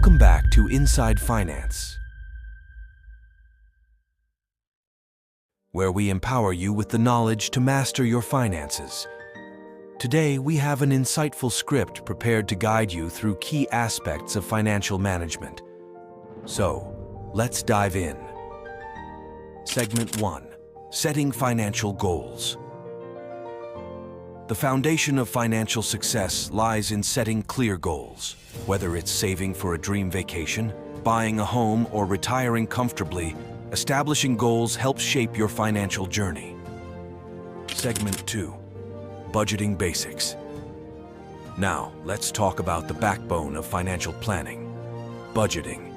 Welcome back to Inside Finance, where we empower you with the knowledge to master your finances. Today, we have an insightful script prepared to guide you through key aspects of financial management. So, let's dive in. Segment 1. Setting financial goals. The foundation of financial success lies in setting clear goals. Whether it's saving for a dream vacation, buying a home, or retiring comfortably, establishing goals helps shape your financial journey. Segment 2. Budgeting basics. Now, let's talk about the backbone of financial planning, budgeting.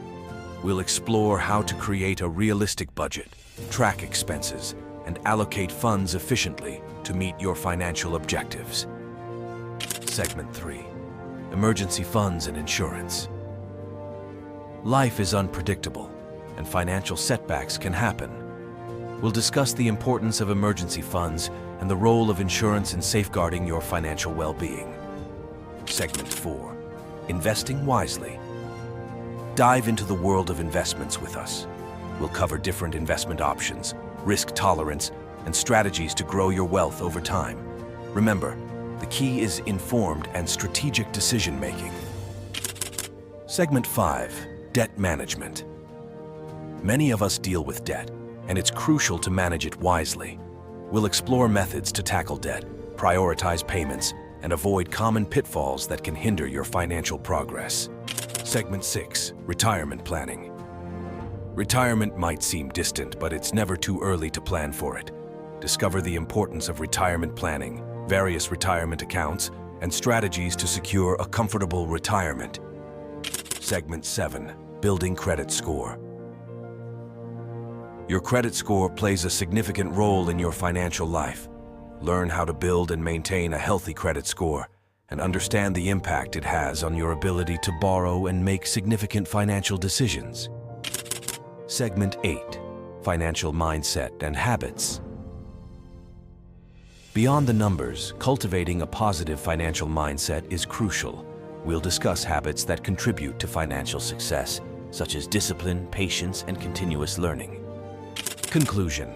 We'll explore how to create a realistic budget, track expenses, and allocate funds efficiently to meet your financial objectives. Segment 3. Emergency funds and insurance. Life is unpredictable, and financial setbacks can happen. We'll discuss the importance of emergency funds and the role of insurance in safeguarding your financial well-being. Segment 4. Investing wisely. Dive into the world of investments with us. We'll cover different investment options, risk tolerance, and strategies to grow your wealth over time. Remember, the key is informed and strategic decision-making. Segment 5. Debt management. Many of us deal with debt, and it's crucial to manage it wisely. We'll explore methods to tackle debt, prioritize payments, and avoid common pitfalls that can hinder your financial progress. Segment 6. Retirement planning. Retirement might seem distant, but it's never too early to plan for it. Discover the importance of retirement planning, various retirement accounts, and strategies to secure a comfortable retirement. Segment 7. Building credit score. Your credit score plays a significant role in your financial life. Learn how to build and maintain a healthy credit score, and understand the impact it has on your ability to borrow and make significant financial decisions. Segment 8. Financial mindset and habits. Beyond the numbers, cultivating a positive financial mindset is crucial. We'll discuss habits that contribute to financial success, such as discipline, patience, and continuous learning. Conclusion.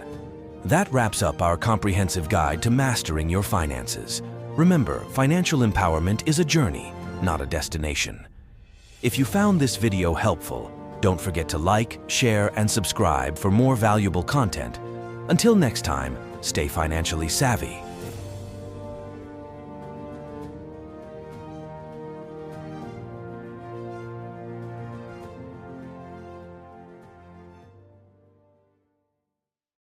That wraps up our comprehensive guide to mastering your finances. Remember, financial empowerment is a journey, not a destination. If you found this video helpful, don't forget to like, share, and subscribe for more valuable content. Until next time, stay financially savvy.